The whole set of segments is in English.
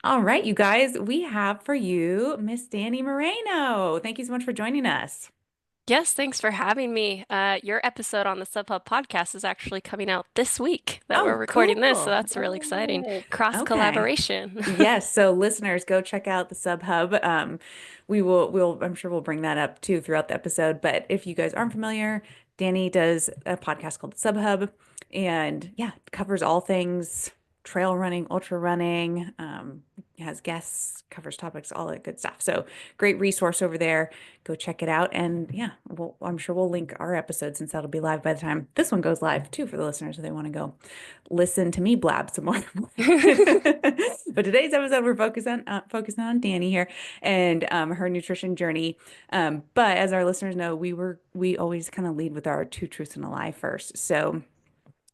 All right, you guys, we have for you Miss Dani Moreno. Thank you so much for joining us. Yes, thanks for having me. Your episode on the SubHub podcast is actually coming out this week that we're Oh, recording this, so cool. that's really exciting. Yes. Cross Okay. collaboration. Yes, so listeners, go check out the SubHub. I'm sure we'll bring that up too throughout the episode. But if you guys aren't familiar, Dani does a podcast called SubHub, and yeah, it covers all things trail running, ultra running, has guests, covers topics, all that good stuff. So great resource over there. Go check it out. And yeah, I'm sure we'll link our episode since that'll be live by the time this one goes live too for the listeners if they want to go listen to me blab some more. But today's episode, we're focusing on Dani here and her nutrition journey. But as our listeners know, we always kind of lead with our two truths and a lie first. So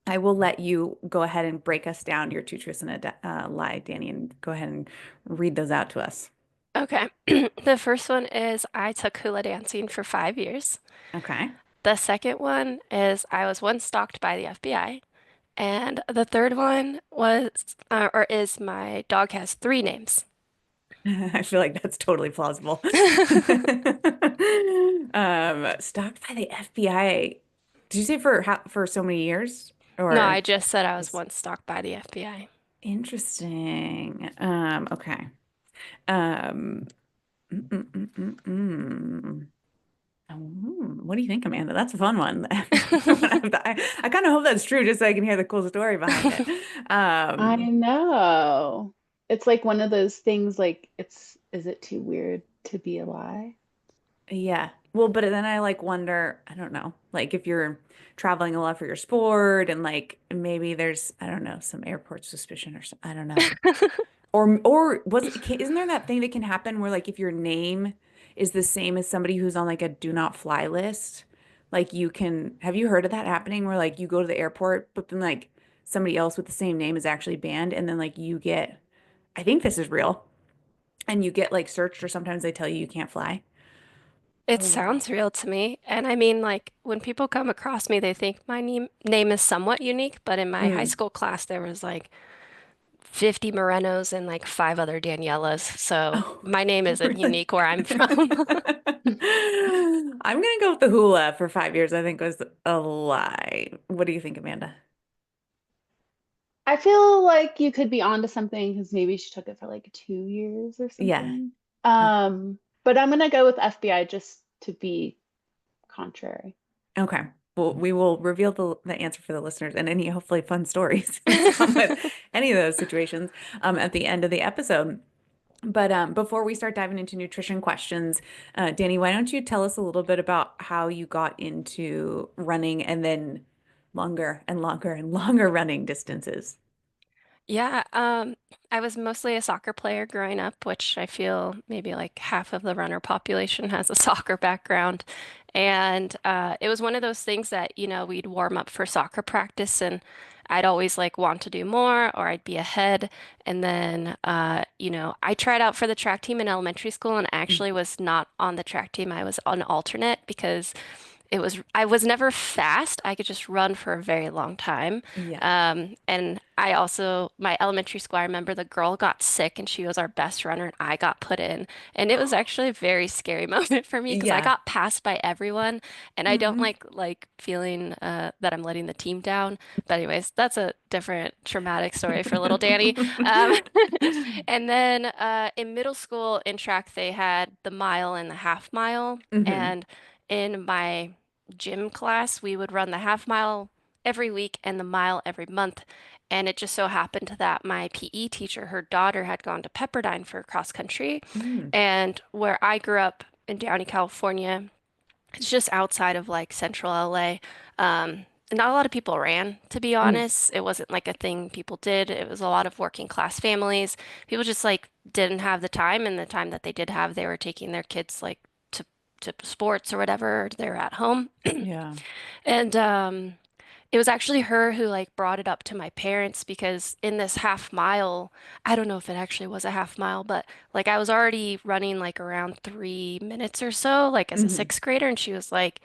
I will let you go ahead and break us down your two truths and a lie, Dani, and go ahead and read those out to us. Okay. The first one is I took hula dancing for 5 years. Okay. The second one is I was once stalked by the FBI. And the third one is my dog has three names. I feel like that's totally plausible. Stalked by the FBI. Did you say for so many years No, or I just said I was just once stalked by the FBI. interesting? Okay. Um, mm. What do you think, Amanda? That's a fun one. I kind of hope that's true, just so I can hear the cool story behind it. I Um, know. It's like one of those things like is it too weird to be a lie? Yeah. Well, but then I like wonder, I don't know, like if you're traveling a lot for your sport and like maybe there's, I don't know, some airport suspicion or something. I don't know. Or isn't there that thing that can happen where like if your name is the same as somebody who's on like a do not fly list, like have you heard of that happening where like you go to the airport, but then like somebody else with the same name is actually banned and then like I think this is real, and you get like searched or sometimes they tell you you can't fly. It Oh, wow. sounds real to me. And I mean, like, when people come across me, they think my name is somewhat unique, but in my high Mm. school class, there was like 50 Morenos and like five other Daniellas. So Oh, my name isn't really? unique where I'm from. I'm gonna go with the hula for 5 years. I think was a lie. What do you think, Amanda? I feel like you could be onto something because maybe she took it for like 2 years or Yeah. something. Okay. But I'm gonna go with FBI just to be contrary. Okay. Well, we will reveal the answer for the listeners and any hopefully fun stories that come with any of those situations at the end of the episode. But before we start diving into nutrition questions, Dani, why don't you tell us a little bit about how you got into running and then longer and longer and longer running distances? Yeah, I was mostly a soccer player growing up, which I feel maybe like half of the runner population has a soccer background. And it was one of those things that, we'd warm up for soccer practice and I'd always like want to do more or I'd be ahead. And then, I tried out for the track team in elementary school and actually was not on the track team. I was on alternate because I was never fast. I could just run for a very long time. Yeah. And I also, my elementary school, I remember the girl got sick and she was our best runner and I got put in. And it was actually a very scary moment for me because I Yeah. got passed by everyone and I don't Mhm. like feeling that I'm letting the team down. But anyways, that's a different traumatic story for little Danny. Um, and then in middle school in track, they had the mile and the half mile. Hmm. And in my gym class, we would run the half mile every week and the mile every month. And it just so happened that my PE teacher, her daughter had gone to Pepperdine for cross country. Mm. And where I grew up in Downey, California, it's just outside of like central LA. Not a lot of people ran, to be Mm. honest. It wasn't like a thing people did. It was a lot of working class families. People just like didn't have the time, and the time that they did have, they were taking their kids like to sports or whatever. They're at home. Yeah. And it was actually her who like brought it up to my parents because in this half mile, I don't know if it actually was a half mile, but like I was already running like around 3 minutes or so, like as a Hmm. sixth grader, and she was like,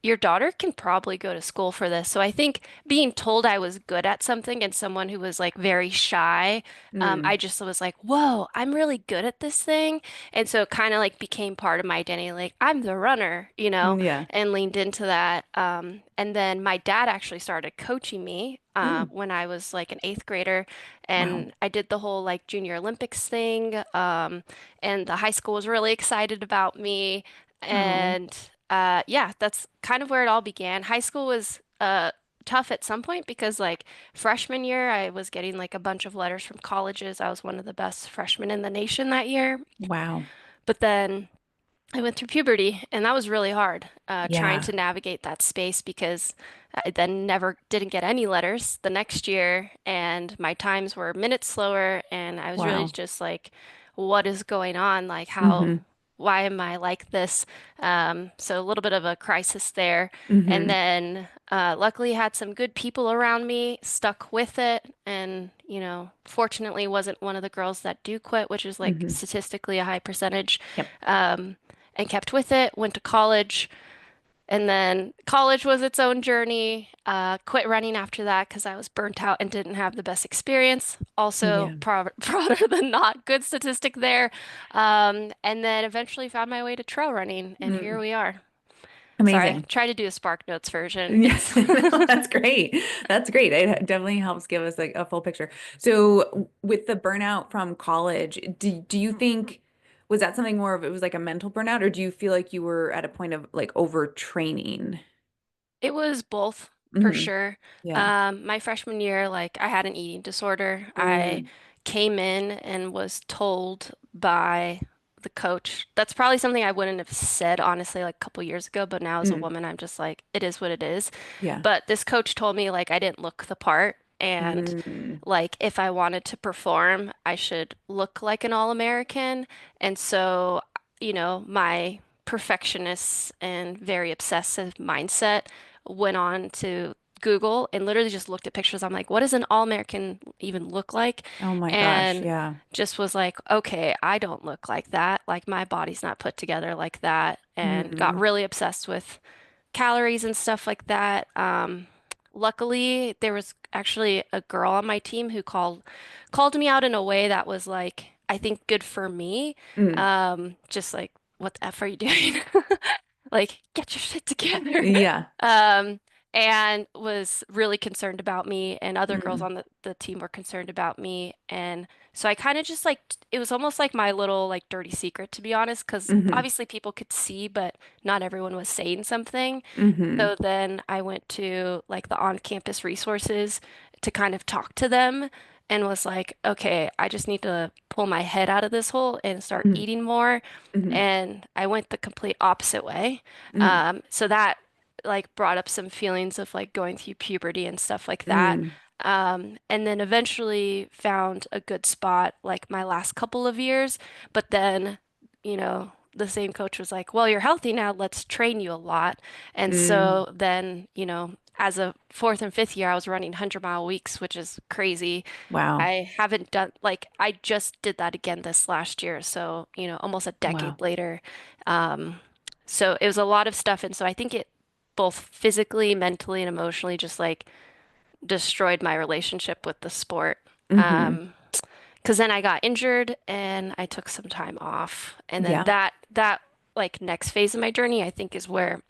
your daughter can probably go to school for this. So I think being told I was good at something and someone who was like very shy, I Mm, just was like, whoa, I'm really good at this thing. And so it kind of like became part of my identity, like I'm the runner, yeah. and leaned into that. And then my dad actually started coaching me Mm, when I was like an eighth grader. wow. And I did the whole like Junior Olympics thing. And the high school was really excited about me. Oh, And yeah, that's kind of where it all began. High school was tough at some point because like freshman year, I was getting like a bunch of letters from colleges. I was one of the best freshmen in the nation that year. wow. But then I went through puberty, and that was really hard, trying Yeah. to navigate that space because I then never didn't get any letters the next year, and my times were minutes slower, and I was really Wow. just like, what is going on? Like, Mm-hmm. why am I like this? So a little bit of a crisis there. And Mm-hmm. then luckily had some good people around me, stuck with it, and fortunately wasn't one of the girls that do quit, which is like Mm-hmm. statistically a high percentage. Yep. Um, and kept with it, went to college, and then college was its own journey. Quit running after that because I was burnt out and didn't have the best experience. Also, Yeah. prouder than not, good statistic there. And then eventually found my way to trail running, and here Mm. we are. Sorry, Amazing. try to do a Spark Notes version. Yes, It's no, that's great. That's great. It definitely helps give us like a full picture. So with the burnout from college, do you think was that something more of it was like a mental burnout, or do you feel like you were at a point of like overtraining? It was both for Hmm. sure. Yeah. My freshman year, like I had an eating disorder. I Mm, came in and was told by the coach. That's probably something I wouldn't have said honestly like a couple years ago, but now as a mm, woman, I'm just like, it is what it is. yeah. But this coach told me like I didn't look the part and Mm, like if I wanted to perform, I should look like an all-American. And so, my perfectionist and very obsessive mindset went on to Google and literally just looked at pictures. I'm like, what does an all-American even look like? oh my gosh. And Yeah. just was like, okay, I don't look like that. Like my body's not put together like that. And got Mm, really obsessed with calories and stuff like that. Luckily, there was actually a girl on my team who called me out in a way that was like, I think good for me. mm, Just like, what the F are you doing? Like, get your shit together. yeah. Um, and was really concerned about me, and other girls Mm, on the team were concerned about me. And so I kind of just like, it was almost like my little like dirty secret, to be honest, because hmm. obviously people could see, but not everyone was saying something. Hmm. So then I went to like the on-campus resources to kind of talk to them and was like, okay, I just need to pull my head out of this hole and start Hmm. eating more. Hmm. And I went the complete opposite way. Mm, So that like brought up some feelings of like going through puberty and stuff like that. mm, And then eventually found a good spot like my last couple of years. But then, the same coach was like, well, you're healthy now, let's train you a lot. And mm. so then, as a fourth and fifth year, I was running 100-mile weeks, which is crazy. Wow. I haven't done like I just did that again this last year, so almost a Wow. decade later. Um, so it was a lot of stuff, and so I think it both physically, mentally, and emotionally just like destroyed my relationship with the sport. Hmm. Um, because then I got injured and I took some time off, and then Yeah. that like next phase of my journey, I think is where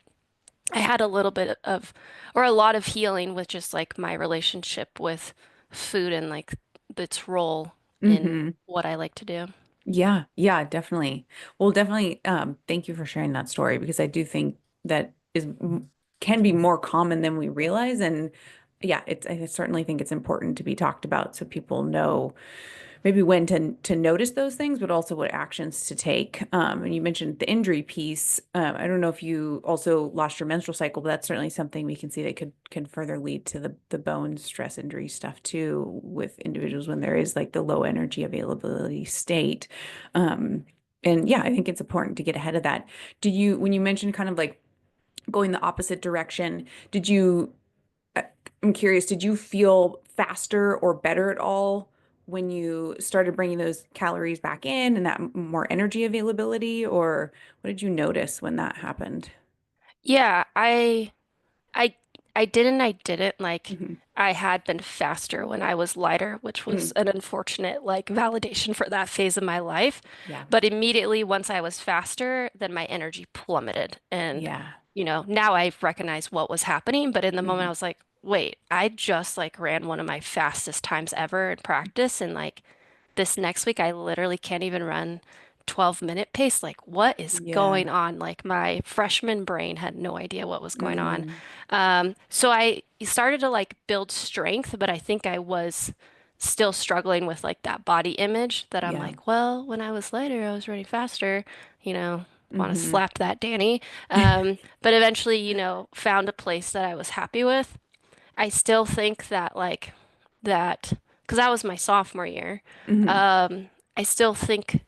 I had a little bit of, or a lot of healing with just like my relationship with food and like its role in Hmm. what I like to do. Yeah, yeah, definitely. Well, definitely, thank you for sharing that story because I do think that can be more common than we realize. And yeah, I certainly think it's important to be talked about so people know maybe when to notice those things, but also what actions to take. And you mentioned the injury piece. I don't know if you also lost your menstrual cycle, but that's certainly something we can see that could can further lead to the bone stress injury stuff too with individuals when there is like the low energy availability state. Um, and yeah, I think it's important to get ahead of that. When you mentioned kind of like going the opposite direction, did you I- I'm curious, did you feel faster or better at all when you started bringing those calories back in and that more energy availability, or what did you notice when that happened? Yeah, I I didn't like Hmm. I had been faster when I was lighter, which was Mm. an unfortunate like validation for that phase of my life. Yeah. But immediately once I was faster, then my energy plummeted. And Yeah. now I recognize what was happening, but in the moment I Hmm. was like, wait, I just like ran one of my fastest times ever in practice and like this next week I literally can't even run 12-minute pace. Like, what is going Yeah. on? Like, my freshman brain had no idea what was going on. Mm. So I started to like build strength, but I think I was still struggling with like that body image that I'm Yeah. like, well, when I was lighter, I was running faster, you know, want to Hmm. slap that Danny. But eventually, found a place that I was happy with. I still think that like that because that was my sophomore year. Hmm. I still think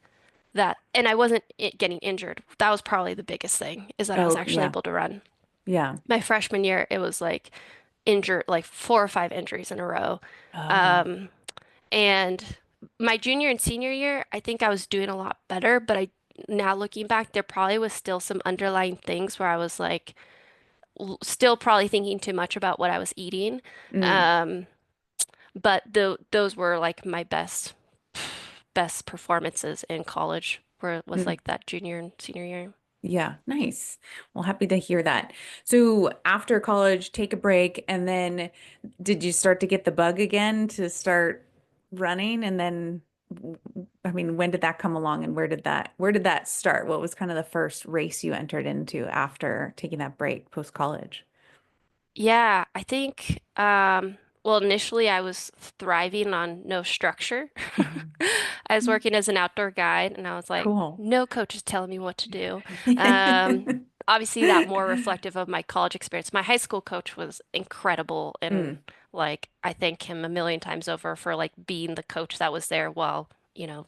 that, and I wasn't getting injured. That was probably the biggest thing is that I was Oh, actually yeah. able to run. Yeah. My freshman year, it was like injured, like 4 or 5 injuries in a row. Oh. Um, and my junior and senior year, I think I was doing a lot better, but now looking back, there probably was still some underlying things where I was like, still probably thinking too much about what I was eating. Mm. Um, but those were like my best performances in college, where it was Mm. like that junior and senior year. Yeah. Nice. Well, happy to hear that. So after college, take a break, and then did you start to get the bug again to start running? And then, I mean, when did that come along, and where did that start? What was kind of the first race you entered into after taking that break post college? Yeah, I think well initially I was thriving on no structure. Mhm. I was working as an outdoor guide and I was like, Cool. no coach is telling me what to do. Obviously that more reflective of my college experience. My high school coach was incredible and Mm. like I thank him a million times over for like being the coach that was there while,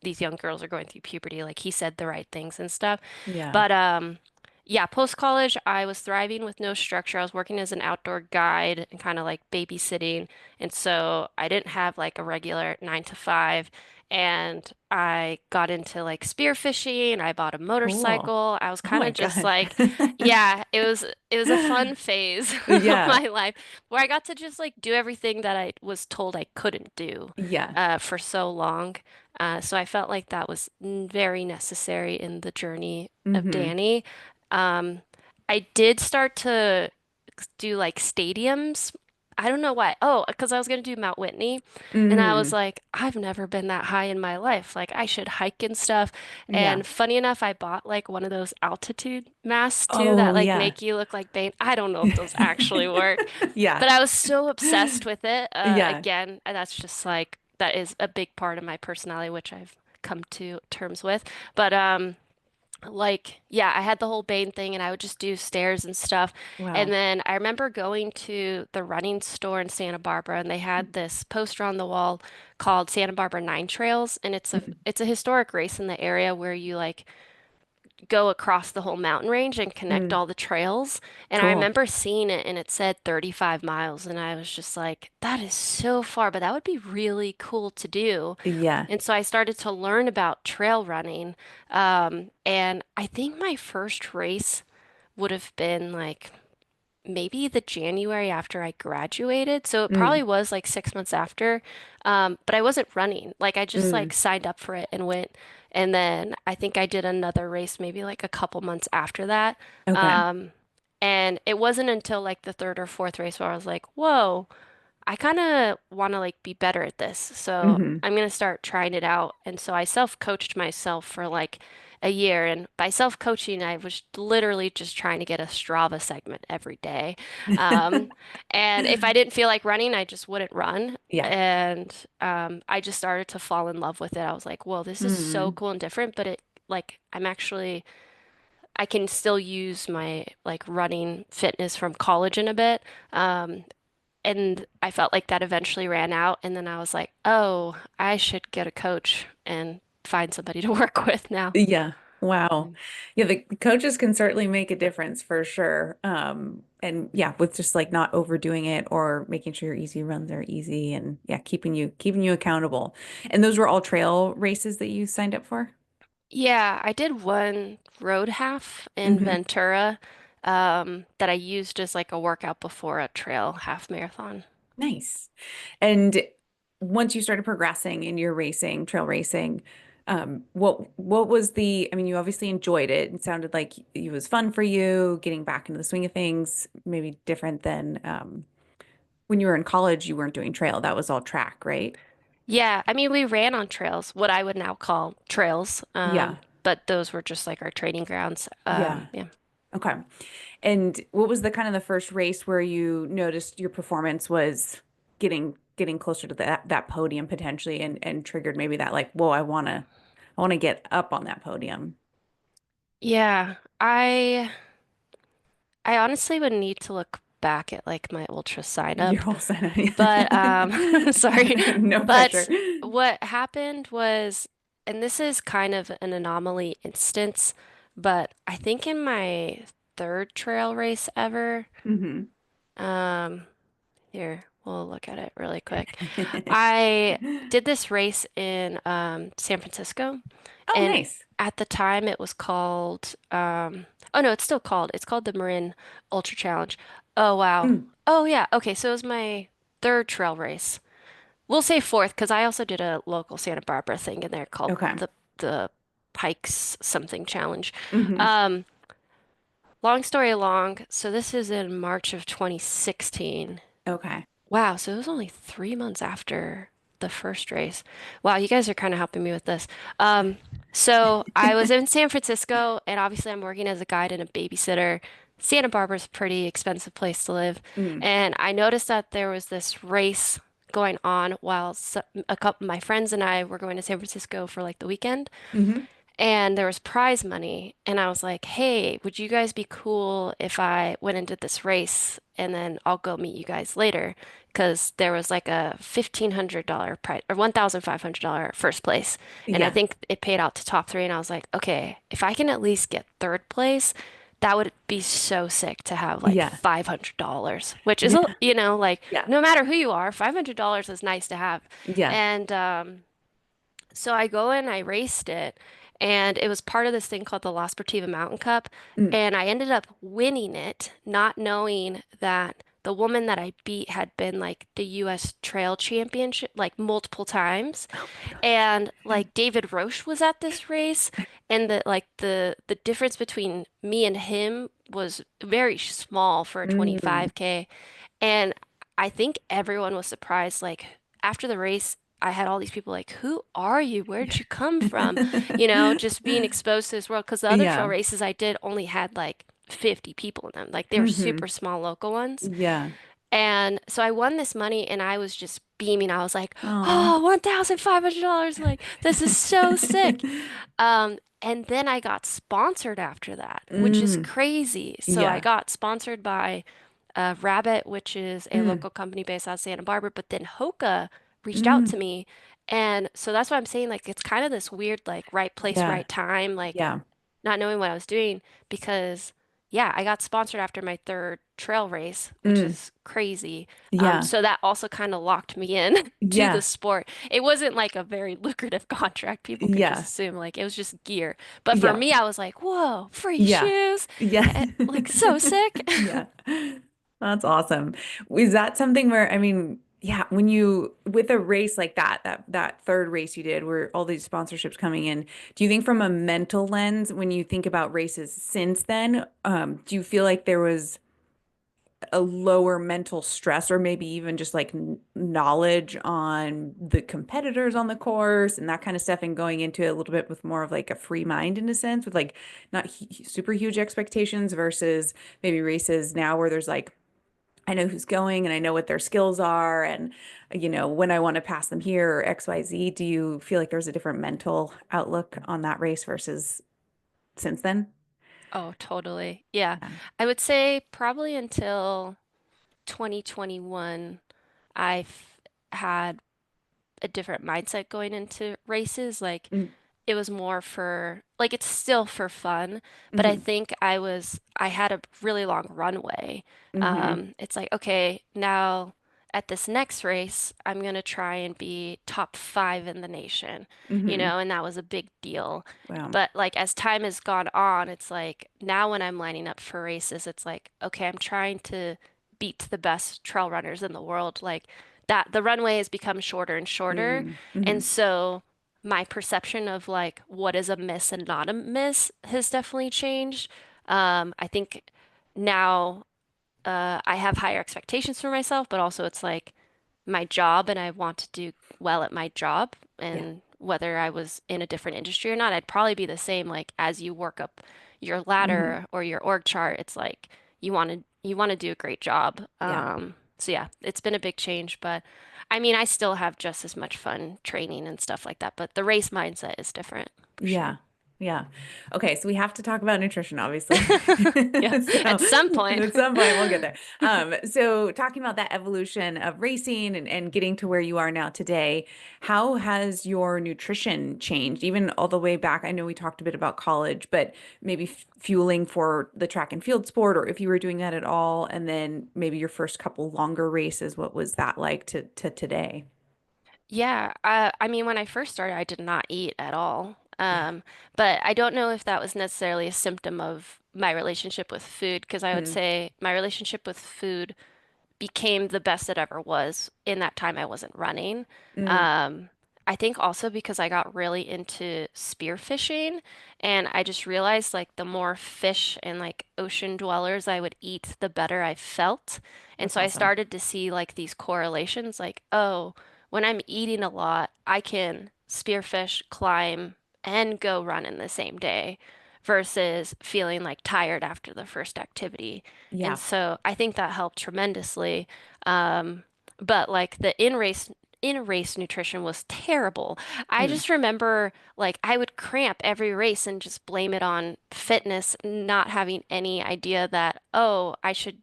these young girls are going through puberty. Like he said the right things and stuff. Yeah. But yeah, post college, I was thriving with no structure. I was working as an outdoor guide and kind of like babysitting. And so I didn't have like a regular 9 to 5. And I got into like spearfishing. I bought a Cool. motorcycle. I was Oh kind my of just God. like, yeah, it was a fun phase of Yeah. my life where I got to just like do everything that I was told I couldn't do Yeah. for so long. So I felt like that was very necessary in the journey of Hmm. Danny. Um, I did start to do like stadiums. I don't know why. Oh, because I was gonna do Mount Whitney, and I was Hmm. like, I've never been that high in my life. Like I should hike and stuff. Yeah. And funny enough, I bought like one of those altitude masks too that Oh, like yeah. make you look like Bane. I don't know if those actually work, Yeah. but I was so obsessed with it. Yeah. Again, that's just like that is a big part of my personality, which I've come to terms with. But like, yeah, I had the whole Bane thing and I would just do stairs and stuff. And Wow. then I remember going to the running store in Santa Barbara and they had this poster on the wall called Santa Barbara Nine Trails. And it's a Mhm. it's a historic race in the area where you like go across the whole mountain range and connect Mm. all the trails. And I Cool. remember seeing it and it said 35 miles. And I was just like, that is so far, but that would be really cool to do. Yeah. And so I started to learn about trail running. And I think my first race would have been like maybe the January after I graduated. So it Mm. probably was like 6 months after. But I wasn't running. Like I just Mm. like signed up for it and went. And then I think I did another race maybe like a couple months after that. Okay. Um, and it wasn't until like the third or fourth race where I was like, whoa. I kind of want to like be better at this. So Hmm. I'm going to start trying it out. And so I self-coached myself for like a year. And by self-coaching, I was literally just trying to get a Strava segment every day. Um, and if I didn't feel like running, I just wouldn't run. Yeah. And I just started to fall in love with it. I was like, whoa, this is so Mm. cool and different, but it like I can still use my like running fitness from college in a bit. And I felt like that eventually ran out. And then I was like, oh, I should get a coach and find somebody to work with now. Yeah. Wow. Mm. Yeah, the coaches can certainly make a difference for sure. And yeah, with just like not overdoing it or making sure your easy runs are easy, and yeah, keeping you accountable. And those were all trail races that you signed up for? Yeah, I did one road half in Hmm. Ventura. that I used as like a workout before a trail half marathon. Nice. And once you started progressing in your racing, trail racing, what was I mean, you obviously enjoyed it. It sounded like it was fun for you, getting back into the swing of things, maybe different than when you were in college, you weren't doing trail. That was all track, right? Yeah, I mean, we ran on trails, what I would now call trails, Yeah. but those were just like our training grounds. Yeah. Yeah. Okay. And what was the kind of the first race where you noticed your performance was getting closer to that podium potentially and triggered maybe that like, whoa, I want to get up on that podium. Yeah, I honestly would need to look back at like my ultra sign Your up, whole setup. but sorry. No pressure. But what happened was, and this is kind of an anomaly instance, but I think in my third trail race ever, Hmm. um, here, we'll look at it really quick. I did this race in San Francisco, Oh, and nice. at the time it was called oh no, it's called the Marin Ultra Challenge. Oh wow. Mm, Oh yeah. Okay, so it was my third trail race. We'll say fourth because I also did a local Santa Barbara thing in there called okay. the Pikes something challenge. Hmm. Um, long story long, so this is in March of 2016. Okay. Wow, so it was only 3 months after the first race. Wow, you guys are kind of helping me with this. So I was in San Francisco, and obviously I'm working as a guide and a babysitter. Santa Barbara's a pretty expensive place to live, Mm, and I noticed that there was this race going on while a couple of my friends and I were going to San Francisco for like the weekend hmm. and there was prize money and I was like, "Hey, would you guys be cool if I went and did this race and then I'll go meet you guys later?" Because there was like a $1,500 prize or $1,500 first place. And I Yeah. think it paid out to top three. And I was like, okay, if I can at least get third place, that would be so sick to have like Yeah. $500, which is, Yeah. like Yeah. no matter who you are, $500 is nice to have. Yeah. And so I go and I raced it, and it was part of this thing called the La Sportiva Mountain Cup, Mm. and I ended up winning it, not knowing that the woman that I beat had been like the U.S. Trail Championship like multiple times, Oh my and God. like David Roche was at this race, and the difference between me and him was very small for a Mm. 25K, and I think everyone was surprised. Like after the race, I had all these people like, "Who are you? Where'd you come from?" Just being exposed to this world. Because the other trail Yeah. races I did only had like 50 people in them. Like they were Hmm. super small local ones. Yeah. And so I won this money and I was just beaming. I was like, Oh. "Oh, $1,500. Like this is so sick." And then I got sponsored after that, which is Mm. crazy. So I Yeah. got sponsored by Rabbit, which is a Mm. local company based out of Santa Barbara, but then Hoka reached out Mm. to me. And so that's why I'm saying like it's kind of this weird like right place, Yeah. right time, like Yeah. not knowing what I was doing because yeah, I got sponsored after my third trail race, which Mm. is crazy. Yeah. So that also kind of locked me in to the Yeah. sport. It wasn't like a very lucrative contract. People could just Yeah. assume like it was just gear. But for Yeah. me, I was like, whoa, free Yeah. shoes. Yeah. Like so sick. Yeah. That's awesome. Is that something where, I mean, yeah, when you with a race like that third race you did where all these sponsorships coming in, do you think from a mental lens, when you think about races since then, do you feel like there was a lower mental stress or maybe even just like knowledge on the competitors on the course and that kind of stuff and going into it a little bit with more of like a free mind in a sense with like not super huge expectations versus maybe races now where there's like I know who's going and I know what their skills are and when I want to pass them here or XYZ. Do you feel like there's a different mental outlook on that race versus since then? Oh, totally. Yeah. Yeah. I would say probably until 2021, I've had a different mindset going into races. Like Mm, it was more for, like, it's still for fun, but I mhm, think I had a really long runway. mhm, It's like, okay, now at this next race, I'm going to try and be top 5 in the nation, Hmm. and that was a big deal. Wow. But like as time has gone on, it's like now when I'm lining up for races, it's like, okay, I'm trying to beat the best trail runners in the world. Like that, the runway has become shorter and shorter. And Mm-hmm. so my perception of like what is a miss and not a miss has definitely changed. I think now I have higher expectations for myself, but also it's like my job and I want to do well at my job. Yeah. And whether I was in a different industry or not, I'd probably be the same. Like as you work up your Hmm. ladder or your org chart, it's like you want to do a great job. Yeah. So yeah, it's been a big change, but I mean, I still have just as much fun training and stuff like that, but the race mindset is different for Yeah. sure. Yeah. Okay, so we have to talk about nutrition, obviously. Yeah, So at some point. at some point we'll get there. So talking about that evolution of racing and getting to where you are now today, how has your nutrition changed? Even all the way back, I know we talked a bit about college, but maybe fueling for the track and field sport, or if you were doing that at all, and then maybe your first couple longer races, what was that like to today? Yeah, I mean, when I first started, I did not eat at all. Yeah. But I don't know if that was necessarily a symptom of my relationship with food, because I would Mm, say my relationship with food became the best it ever was in that time I wasn't running. mm, Um, I think also because I got really into spearfishing and I just realized like the more fish and like ocean dwellers I would eat, the better I felt. And that's so I awesome. started to see like these correlations like, oh, when I'm eating a lot, I can spearfish, climb, and go run in the same day versus feeling like tired after the first activity. And Yeah. so I think that helped tremendously. Um, but like the in race nutrition was terrible. I Mm, just remember like I would cramp every race and just blame it on fitness, not having any idea that, oh, I should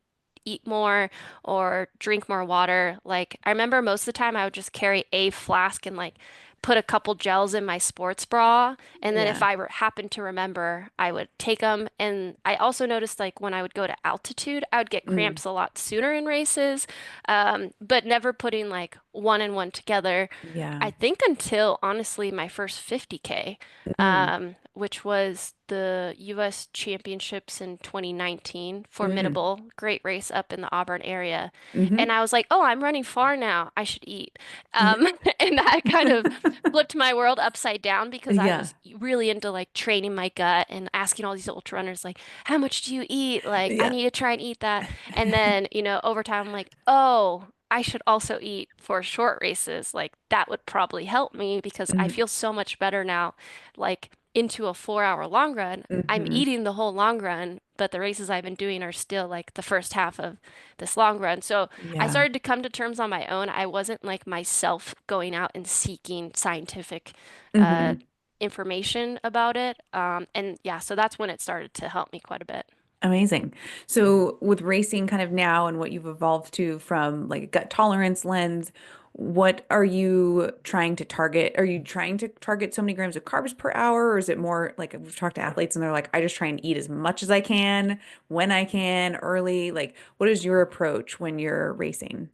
eat more or drink more water. Like I remember most of the time I would just carry a flask and like put a couple gels in my sports bra. And then if yeah. I happened to remember, I would take them. And I also noticed like when I would go to altitude, I would get Mm, cramps a lot sooner in races, but never putting like one and one together. yeah. I think until honestly my first 50K, Mm, which was the US Championships in 2019, mm, formidable, great race up in the Auburn area. hmm. And I was like, oh, I'm running far now. I should eat. Yeah. And that kind of flipped my world upside down because I Yeah. was really into like training my gut and asking all these ultra runners, like, how much do you eat? Like, I Yeah. need to try and eat that. And then, over time, I'm like, oh, I should also eat for short races. Like that would probably help me because I Mm, feel so much better now. Like into a 4 hour long run, I'm hmm. eating the whole long run, but the races I've been doing are still like the first half of this long run. So I Yeah. started to come to terms on my own. I wasn't like myself going out and seeking scientific uh, Hmm. information about it. And yeah, so that's when it started to help me quite a bit. Amazing. So with racing kind of now and what you've evolved to from like a gut tolerance lens, what are you trying to target? Are you trying to target so many grams of carbs per hour, or is it more like we've talked to athletes and they're like, I just try and eat as much as I can when I can early? Like, what is your approach when you're racing?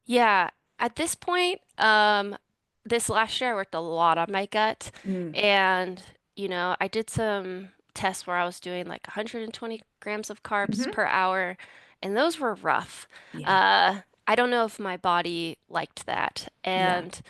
Yeah, at this point, this last year I worked a lot on my gut, Mm, and I did some tests where I was doing like 120 grams of carbs hmm. per hour, and those were rough. Yeah. I don't know if my body liked that, Yeah. and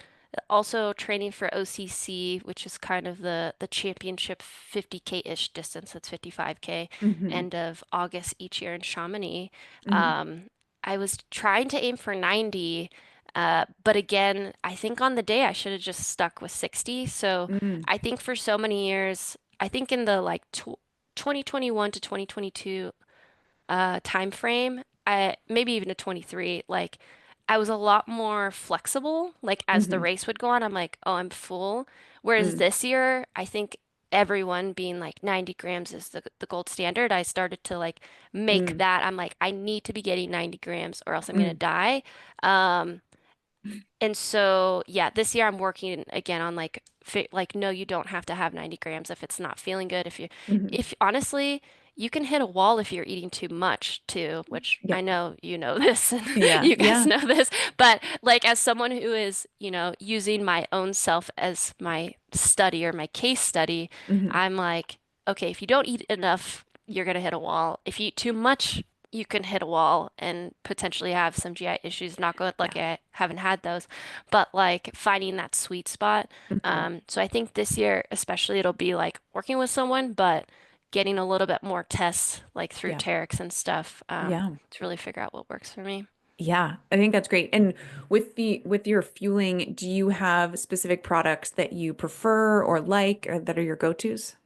also training for OCC, which is kind of the championship 50K-ish distance. That's 55K, Hmm. end of August each year in Chamonix. Hmm. Um, I was trying to aim for 90, but again, I think on the day I should have just stuck with 60. So Mm, I think for so many years, I think in the like tw 2021 to 2022 time frame, maybe even to 23, like I was a lot more flexible. Like as the hmm. race would go on, I'm like, oh, I'm full. Whereas Mm, this year, I think everyone being like 90 grams is the gold standard. I started to like make mm, that. I'm like, I need to be getting 90 grams or else I'm gonna mm, die. Um, and so, yeah, this year I'm working again on like no, you don't have to have 90 grams if it's not feeling good. hmm. If honestly, you can hit a wall if you're eating too much too, which I Yep. know you know this and Yeah. you guys Yeah. know this. But like as someone who is, using my own self as my study or my case study, Hmm. I'm like, okay, if you don't eat enough, you're gonna hit a wall. If you eat too much, you can hit a wall and potentially have some GI issues. Not good, Yeah. like I haven't had those, but like finding that sweet spot. Hmm. So I think this year, especially, it'll be like working with someone, but getting a little bit more tests like through Yeah. Terex and stuff Yeah. to really figure out what works for me. Yeah, I think that's great. And with your fueling, do you have specific products that you prefer or like or that are your go-tos?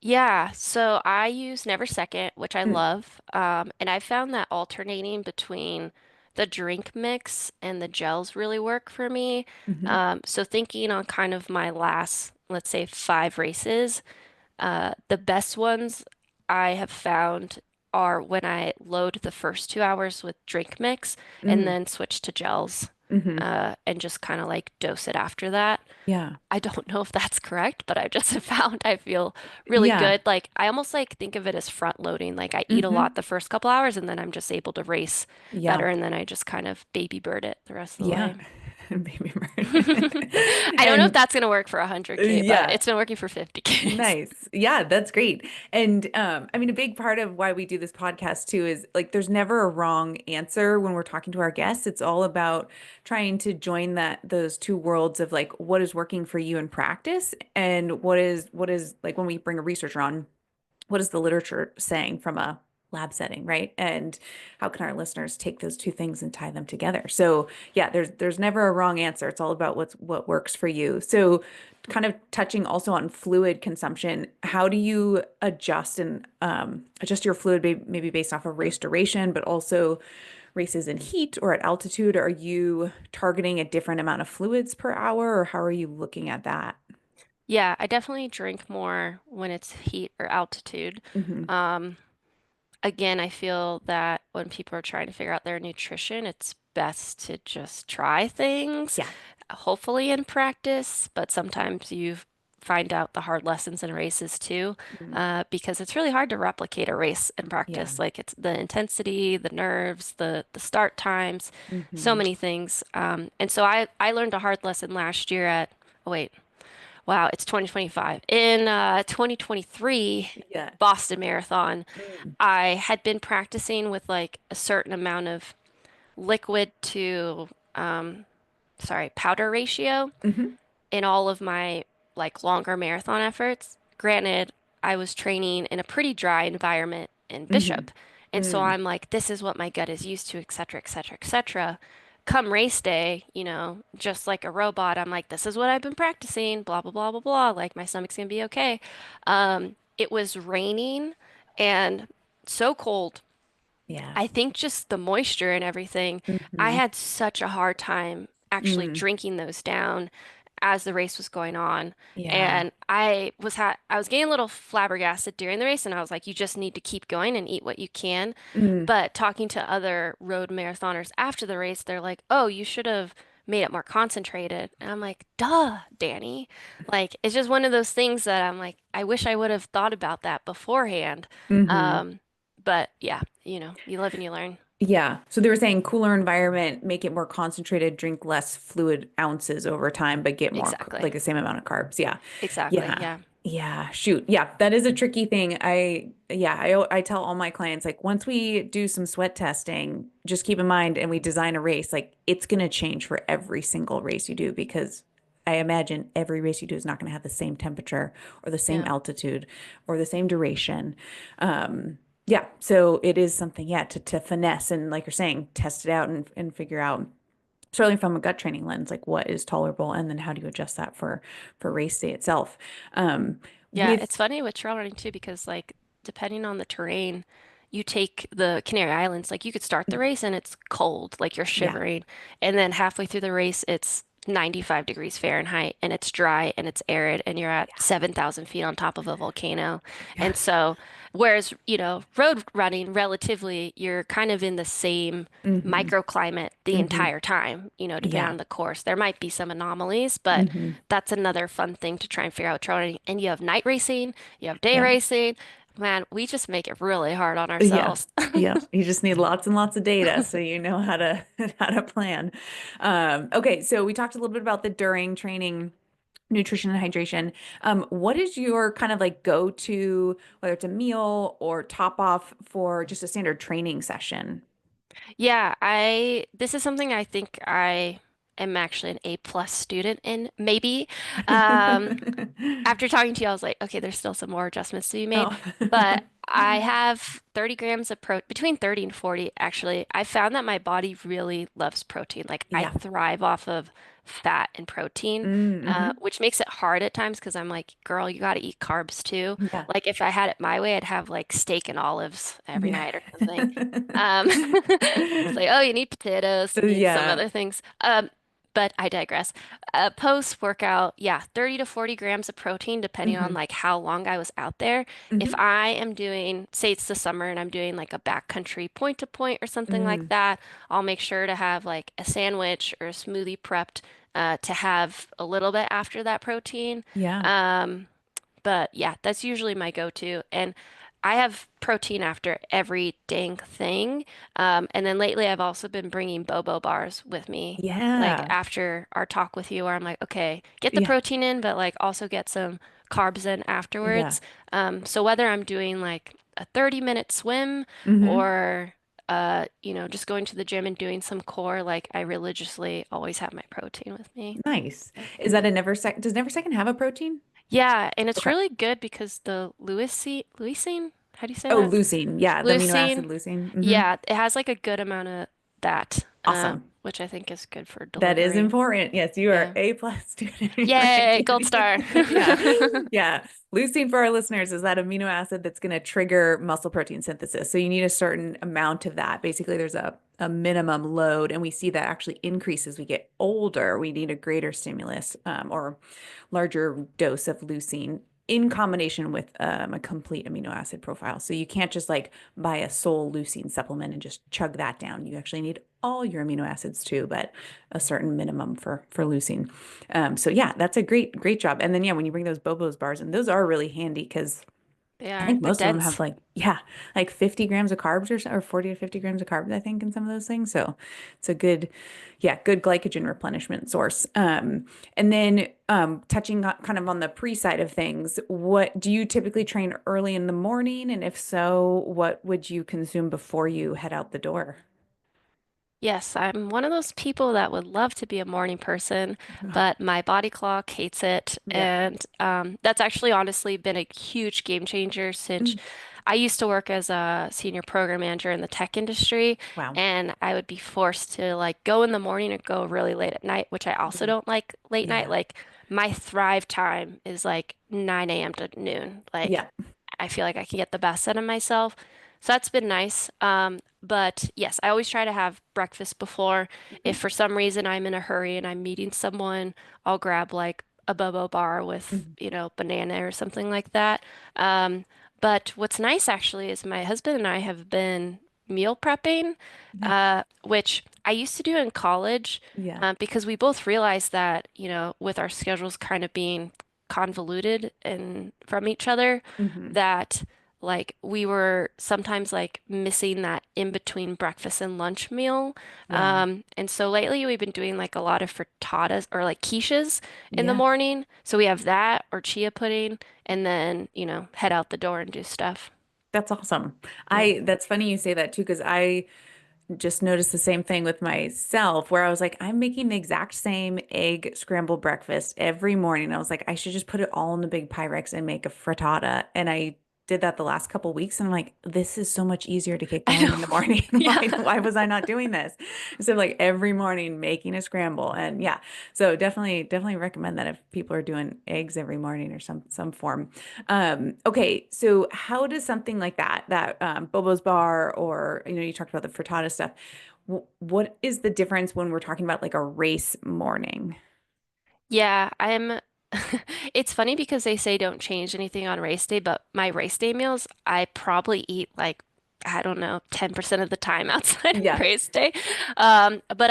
Yeah, so I use Never Second, which I Mm. love. And I found that alternating between the drink mix and the gels really work for me. Hmm. So thinking on kind of my last, let's say, 5 races, the best ones I have found are when I load the first 2 hours with drink mix and Mm. then switch to gels, Hmm. and just kind of like dose it after that. Yeah. I don't know if that's correct, but I just have found I feel really Yeah. good. Like I almost like think of it as front loading. Like I eat a Hmm. lot the first couple hours and then I'm just able to race Yeah. better and then I just kind of baby bird it the rest of the Yeah. way. Baby bird. I don't know if And that's gonna work for 100K, but yeah. it's been working for 50Ks. Nice. Yeah, that's great. And I mean, a big part of why we do this podcast too is like there's never a wrong answer when we're talking to our guests. It's all about trying to join those two worlds of like what is working for you in practice and what is like when we bring a researcher on, what is the literature saying from a lab setting, right? And how can our listeners take those two things and tie them together? So yeah, there's never a wrong answer. It's all about what works for you. So kind of touching also on fluid consumption, how do you adjust and adjust your fluid maybe based off of race duration, but also races in heat or at altitude? Are you targeting a different amount of fluids per hour, or how are you looking at that? Yeah, I definitely drink more when it's heat or altitude. Hmm. Um, Again, I feel that when people are trying to figure out their nutrition, it's best to just try things, Yeah. hopefully in practice, but sometimes you find out the hard lessons in races too, Mhm. because it's really hard to replicate a race in Yeah. practice. Like it's the intensity, the nerves, the start times, so Hmm. many things. And so I learned a hard lesson last year at, oh wait, wow, it's 2025. In 2023 Yeah. Boston Marathon, Mm. I had been practicing with like a certain amount of liquid to, powder ratio Hmm. in all of my like longer marathon efforts. Granted, I was training in a pretty dry environment in Hmm. Bishop. And so Mm. I'm like, this is what my gut is used to, et cetera, et cetera, et cetera. Come race day, just like a robot, I'm like, this is what I've been practicing, blah, blah, blah, blah, blah. Like my stomach's gonna be okay. It was raining and so cold. Yeah. I think just the moisture and everything, I Hmm. had such a hard time actually Mm. drinking those down as the race was going on. Yeah. And I was getting a little flabbergasted during the race and I was like, you just need to keep going and eat what you can. Mm. But talking to other road marathoners after the race, they're like, "Oh, you should have made it more concentrated." And I'm like, "Duh, Danny." Like it's just one of those things that I'm like, I wish I would have thought about that beforehand. Hmm. Um, but yeah, you live and you learn. Yeah. So they were saying cooler environment, make it more concentrated, drink less fluid ounces over time, but get more like Exactly. the same amount of carbs. Yeah. Exactly. Yeah. Yeah. Yeah. Shoot. Yeah. That is a tricky thing. I tell all my clients, like, once we do some sweat testing, just keep in mind and we design a race, like, it's going to change for every single race you do because I imagine every race you do is not going to have the same temperature or the same Yeah. altitude or the same duration. Yeah, so it is something, yeah, to finesse and like you're saying, test it out and figure out, certainly from a gut training lens, like what is tolerable and then how do you adjust that for race day itself. Um, Yeah, with it's funny with trail running too because like depending on the terrain, you take the Canary Islands, like you could start the race and it's cold, like you're yeah, shivering, and then halfway through the race it's 95 degrees Fahrenheit and it's dry and it's arid and you're at yeah, 7,000 feet on top of a volcano. yeah. And so whereas, road running relatively, you're kind of in the same Hmm. microclimate the Hmm. entire time, depending Yeah. on the course. There might be some anomalies, but Hmm. that's another fun thing to try and figure out trail running. And you have night racing, you have day Yep. racing. Man, we just make it really hard on Yeah. ourselves. Yeah. You just need lots and lots of data so you know how to how to plan. Okay, so we talked a little bit about the during training nutrition and hydration. What is your kind of like go-to, whether it's a meal or top off for just a standard training session? Yeah, this is something I think I am actually an A plus student in, maybe. Um, After talking to you, I was like, okay, there's still some more adjustments to be made. Oh. But I have 30 grams of between 30 and 40, actually. I found that my body really loves protein. Like I Yeah. thrive off of fat and protein, Mm-hmm. which makes it hard at times because I'm like, girl, you got to eat carbs too. Yeah. Like if I had it my way, I'd have like steak and olives every Yeah. night or something. It's like, oh, you need potatoes, you need some Yeah. other things. But I digress. Post workout, yeah, 30 to 40 grams of protein, depending on Hmm. like how long I was out there. If Hmm. I am doing, say it's the summer and I'm doing like a backcountry point to point or something like Mm. that, I'll make sure to have like a sandwich or a smoothie prepped to have a little bit after that protein. Yeah. Um, but yeah, that's usually my go-to. And I have protein after every dang thing. And then lately, I've also been bringing Bobo bars with me. Like Yeah. after our talk with you, where I'm like, okay, get the Yeah. protein in, but like also get some carbs in Yeah. afterwards. So whether I'm doing like a 30-minute swim Hmm. or just going to the gym and doing some core, like I religiously always have my protein with me. Nice. Is that a never sec? Does never second have a protein? Yeah, and it's Okay. really good because the leucine, how do you say Oh, that? leucine. Yeah, the amino acid Leucine, leucine. Hmm. yeah, it has like a good amount of that, Awesome. which I think is good for That is delivery. important. Yes, you are Yeah. A plus student, right, Yay, gold Danny? star. Yeah. Yeah. Leucine for our listeners is that amino acid that's going to trigger muscle protein synthesis. So you need a certain amount of that. Basically, there's a minimum load, and we see that actually increase as we get older. We need a greater stimulus or larger dose of leucine in combination with a complete amino acid profile. So you can't just like buy a sole leucine supplement and just chug that down. You actually need all your amino acids too, but a certain minimum for leucine. So yeah, that's a great job. And then yeah, when you bring those Bobo's bars, and those are really handy because They I are. think They're most of them have dense. like, yeah, like 50 grams of carbs or 40 to 50 grams of carbs, I think, in some of those things. So it's a good, yeah, good glycogen replenishment source. And then touching kind of on the pre side of things, what do you typically train early in the morning? And if so, what would you consume before you head out the door? Yes, I'm one of those people that would love to be a morning person, but my body clock hates it. Yeah. And that's actually honestly been a huge game changer since Mm. I used to work as a senior program manager in the tech industry, Wow. and I would be forced to like go in the morning or go really late at night, which I also Mm. don't like late night. Yeah. Like my thrive time is like 9 a.m. to noon. Like Yeah. I feel like I can get the best out of myself. So that's been nice. But yes, I always try to have breakfast before. If Mhm. for some reason I'm in a hurry and I'm meeting someone, I'll grab like a bobo bar with, Mhm. banana or something like that. Um, but what's nice actually is my husband and I have been meal prepping, Yeah. which I used to do in college, Yeah. because we both realized that, with our schedules kind of being convoluted and from each other, Hmm. that like we were sometimes like missing that in between breakfast and lunch meal. Yeah. And so lately we've been doing like a lot of frittatas or like quiches in the Yeah. morning. So we have that or chia pudding and then, head out the door and do stuff. That's awesome. Yeah. That's funny you say that too, because I just noticed the same thing with myself where I was like, I'm making the exact same egg scrambled breakfast every morning. I was like, I should just put it all in the big Pyrex and make a frittata. And I did that the last couple weeks and I'm like, this is so much easier to get I going in the know. morning. Yeah. Why was I not doing this? So like every morning making a scramble. And yeah, so definitely recommend that if people are doing eggs every morning or some form. Okay, so how does something like that Bobo's bar, or you talked about the frittata stuff. What is the difference when we're talking about like a race morning? Yeah, it's funny because they say don't change anything on race day, but my race day meals, I probably eat like, I don't know, 10% of the time outside of Yeah. race day. But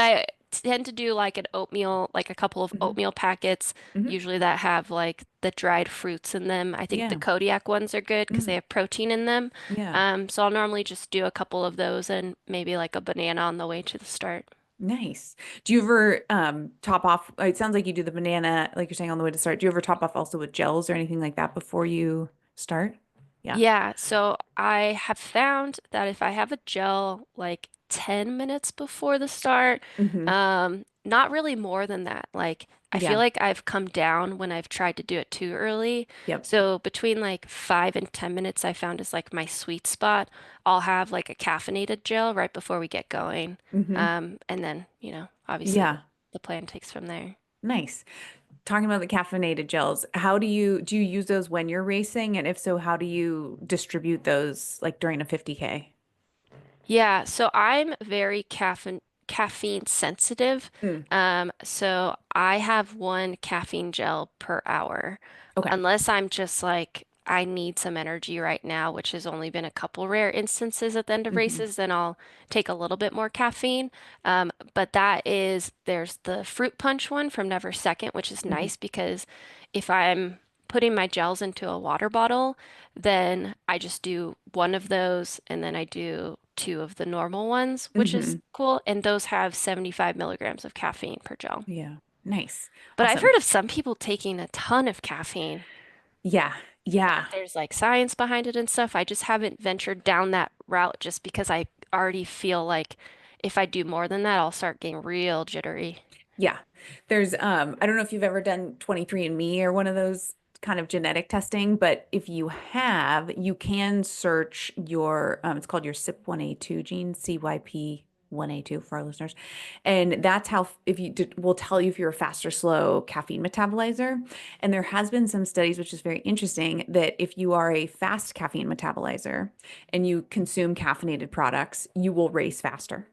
tend to do like an oatmeal, like a couple of Hmm. oatmeal packets, Hmm. usually that have like the dried fruits in them. I think the Yeah. Kodiak ones are good because they Mm. have protein in them. Yeah. So I'll normally just do a couple of those and maybe like a banana on the way to the start. Nice. Do you ever top off? It sounds like you do the banana, like you're saying on the way to start. Do you ever top off also with gels or anything like that before you start? Yeah. Yeah, so I have found that if I have a gel like 10 minutes before the start, Hmm. not really more than that. Like I feel Yeah. like I've come down when I've tried to do it too early. Yep. So between like 5 and 10 minutes, I found is like my sweet spot. I'll have like a caffeinated gel right before we get going. Hmm. And then, obviously Yeah. the plan takes from there. Nice. Talking about the caffeinated gels, how do you use those when you're racing? And if so, how do you distribute those like during a 50K? Yeah, so I'm very caffeine sensitive. Mm. So I have one caffeine gel per hour. Okay. Unless I'm just like I need some energy right now, which has only been a couple rare instances at the end of Hmm. races, then I'll take a little bit more caffeine. But there's the fruit punch one from Never Second, which is Hmm. nice because if I'm putting my gels into a water bottle, then I just do one of those and then I do two of the normal ones, which is Hmm. cool. And those have 75 milligrams of caffeine per gel. Yeah. Nice. But I've Awesome. heard of some people taking a ton of caffeine. Yeah. Yeah. There's like science behind it and stuff. I just haven't ventured down that route just because I already feel like if I do more than that, I'll start getting real jittery. Yeah. There's I don't know if you've ever done 23andMe or one of those kind of genetic testing, but if you have, you can search your it's called your CYP1A2 gene, CYP1A2 for our listeners. And that's how if you did, will tell you if you're a fast or slow caffeine metabolizer. And there has been some studies, which is very interesting, that if you are a fast caffeine metabolizer and you consume caffeinated products, you will race faster.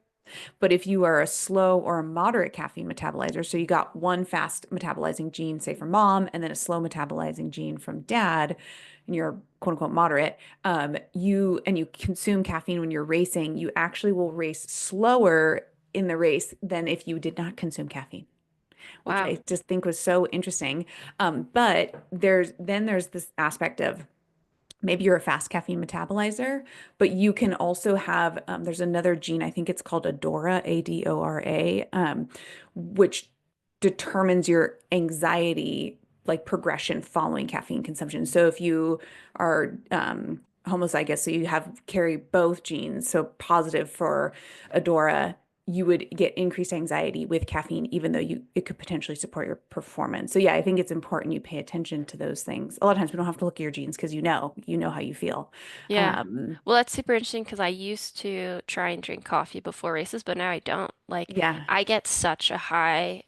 But if you are a slow or a moderate caffeine metabolizer, so you got one fast metabolizing gene, say from mom, and then a slow metabolizing gene from dad, and you're quote unquote moderate, you consume caffeine when you're racing, you actually will race slower in the race than if you did not consume caffeine, which Wow. I just think was so interesting. But there's this aspect of maybe you're a fast caffeine metabolizer, but you can also have, there's another gene, I think it's called Adora, Adora, which determines your anxiety like progression following caffeine consumption. So if you are homozygous, so you have carry both genes, so positive for Adora, you would get increased anxiety with caffeine, even though it could potentially support your performance. So yeah, I think it's important you pay attention to those things. A lot of times we don't have to look at your genes because you know how you feel. Yeah. Um, Well, that's super interesting because I used to try and drink coffee before races, but now I don't. Like, yeah, I get such a high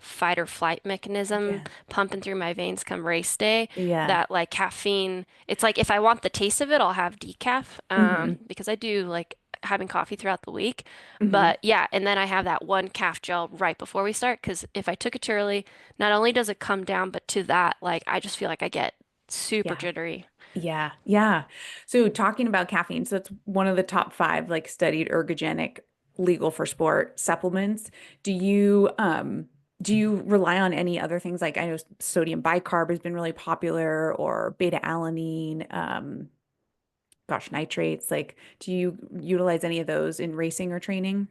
fight or flight mechanism yeah, pumping through my veins come race day yeah. that like caffeine, it's like if I want the taste of it, I'll have decaf Hmm. because I do like having coffee throughout the week. Hmm. But yeah, and then I have that one calf gel right before we start because if I took it too early, not only does it come down, but to that, like I just feel like I get super Yeah. jittery. Yeah, yeah. So talking about caffeine, so it's one of the top five like studied ergogenic legal for sport supplements. Do you rely on any other things like I know sodium bicarb has been really popular or beta alanine, gosh, nitrates. Like, do you utilize any of those in racing or training?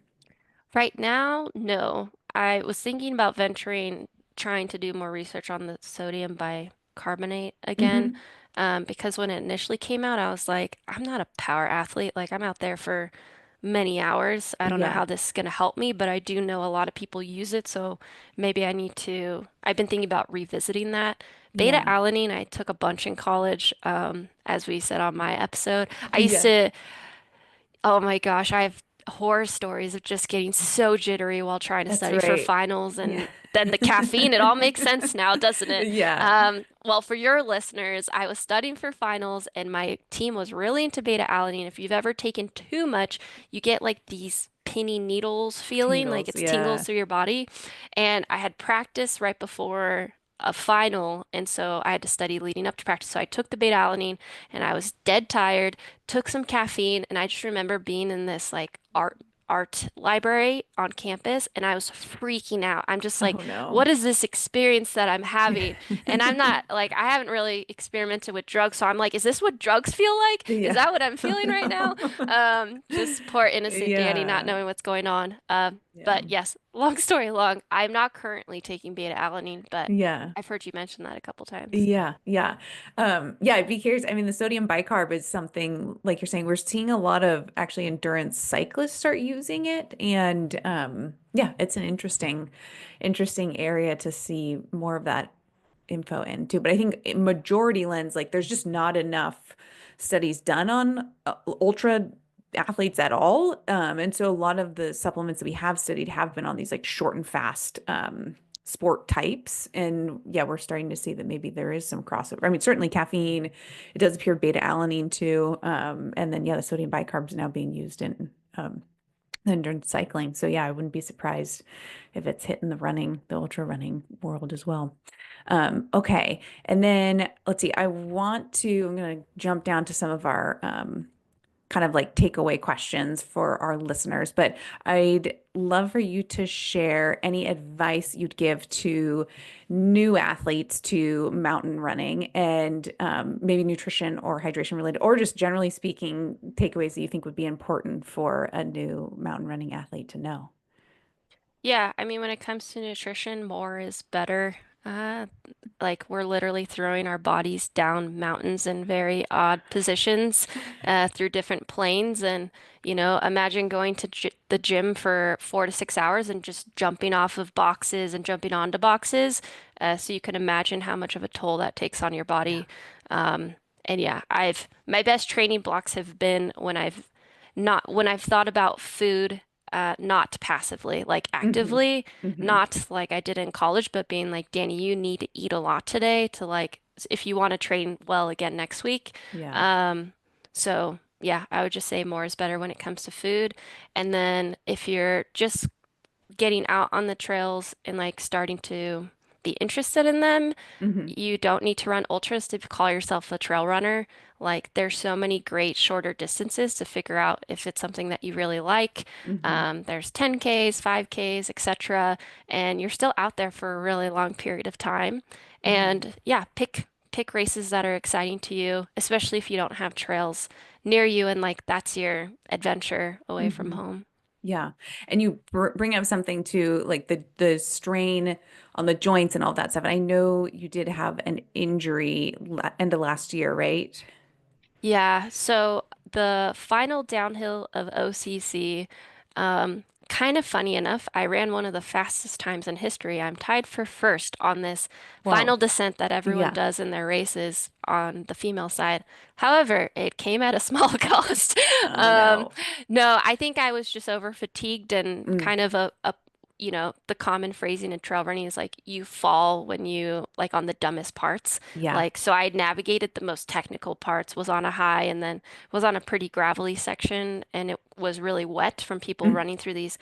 Right now, no. I was thinking about venturing, trying to do more research on the sodium bicarbonate again, Hmm. because when it initially came out, I was like, I'm not a power athlete. Like, I'm out there for many hours. I don't know Yeah, how this is going to help me, but I do know a lot of people use it, so maybe I need to. I've been thinking about revisiting that. Beta yeah, alanine, I took a bunch in college, as we said on my episode. I used yeah. to. Oh my gosh, I have horror stories of just getting so jittery while trying to That's study for right. finals Yeah. and then the caffeine, it all makes sense now, doesn't it? Yeah. Well, for your listeners, I was studying for finals and my team was really into beta alanine. If you've ever taken too much, you get like these pinny needles feeling, like Tingles. it's tingles Yeah. through your body. And I had practice right before a final, and so I had to study leading up to practice. So I took the beta alanine and I was dead tired, took some caffeine, and I just remember being in this like art library on campus, and I was freaking out. I'm just like, Oh no. what is this experience that I'm having? And I'm not like, I haven't really experimented with drugs, so I'm like, is this what drugs feel like? Is Yeah. that what I'm feeling right now? Just poor innocent Danny not Yeah. knowing what's going on. Yeah. But yes, long story long, I'm not currently taking beta alanine, but Yeah. I've heard you mention that a couple times. Yeah, yeah. Yeah, I'd be curious. I mean, the sodium bicarb is something like you're saying, we're seeing a lot of actually endurance cyclists start using it. And yeah, it's an interesting area to see more of that info into. But I think majority lens, like there's just not enough studies done on ultra athletes at all. And so a lot of the supplements that we have studied have been on these like short and fast sport types. And yeah, we're starting to see that maybe there is some crossover. I mean, certainly caffeine, it does appear beta alanine too. And then yeah, the sodium bicarb is now being used in endurance cycling. So yeah, I wouldn't be surprised if it's hitting the ultra running world as well. Okay. And then let's see, I'm going to jump down to some of our kind of like takeaway questions for our listeners, but I'd love for you to share any advice you'd give to new athletes to mountain running and maybe nutrition or hydration related, or just generally speaking, takeaways that you think would be important for a new mountain running athlete to know. Yeah, I mean, when it comes to nutrition, more is better. Uh, like we're literally throwing our bodies down mountains in very odd positions through different planes. And, imagine going to the gym for 4 to 6 hours and just jumping off of boxes and jumping onto boxes. So you can imagine how much of a toll that takes on your Yeah. body. And yeah, my best training blocks have been when I've thought about food, not passively, like Hmm. actively, Hmm. not like I did in college, but being like, Danny, you need to eat a lot today to like, if you want to train well again next week. Yeah. Um, so yeah, I would just say more is better when it comes to food. And then if you're just getting out on the trails and like starting to be interested in them, Hmm. you don't need to run ultras to call yourself a trail runner. Like there's so many great shorter distances to figure out if it's something that you really like. Hmm. There's 10Ks, 5Ks, etc. And you're still out there for a really long period of time. Yeah. And yeah, pick races that are exciting to you, especially if you don't have trails near you and like that's your adventure away from Hmm. home. Yeah. And you bring up something to like the strain on the joints and all that stuff. And I know you did have an injury end of last year, right? Yeah, so the final downhill of OCC, kind of funny enough, I ran one of the fastest times in history. I'm tied for first on this final Whoa. descent that everyone Yeah. does in their races on the female side. However, it came at a small cost. Oh Um, no. no, I think I was just over fatigued and Mm, kind of the common phrasing in trail running is like you fall when you like on the dumbest parts. yeah. Like, so I navigated the most technical parts, was on a high, and then was on a pretty gravelly section, and it was really wet from people Mm, running through these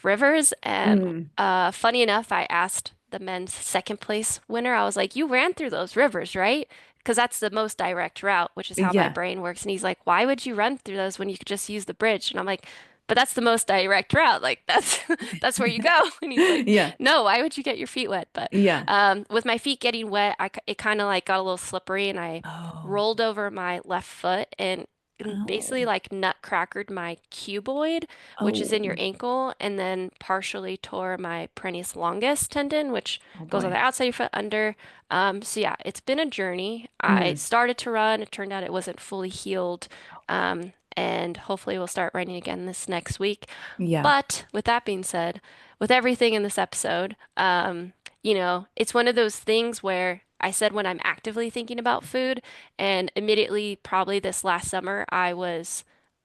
rivers. And mm, funny enough, I asked the men's second place winner, I was like, "You ran through those rivers, right?" Because that's the most direct route, which is how my yeah. brain works. And he's like, "Why would you run through those when you could just use the bridge?" And I'm like, "But that's the most direct route. Like that's that's where you go." And he's like, Yeah. "No, why would you get your feet wet?" But Yeah. with my feet getting wet, it kind of like got a little slippery, and I Oh. rolled over my left foot and basically Oh. like nutcrackered my cuboid, which is in your Oh. ankle, and then partially tore my peroneus longus tendon, which Oh goes on the boy. outside of your foot under. So yeah, it's been a journey. I Mm, started to run. It turned out it wasn't fully healed. And hopefully we'll start running again this next week. yeah. But with that being said, with everything in this episode, it's one of those things where I said when I'm actively thinking about food, and immediately, probably this last summer, I was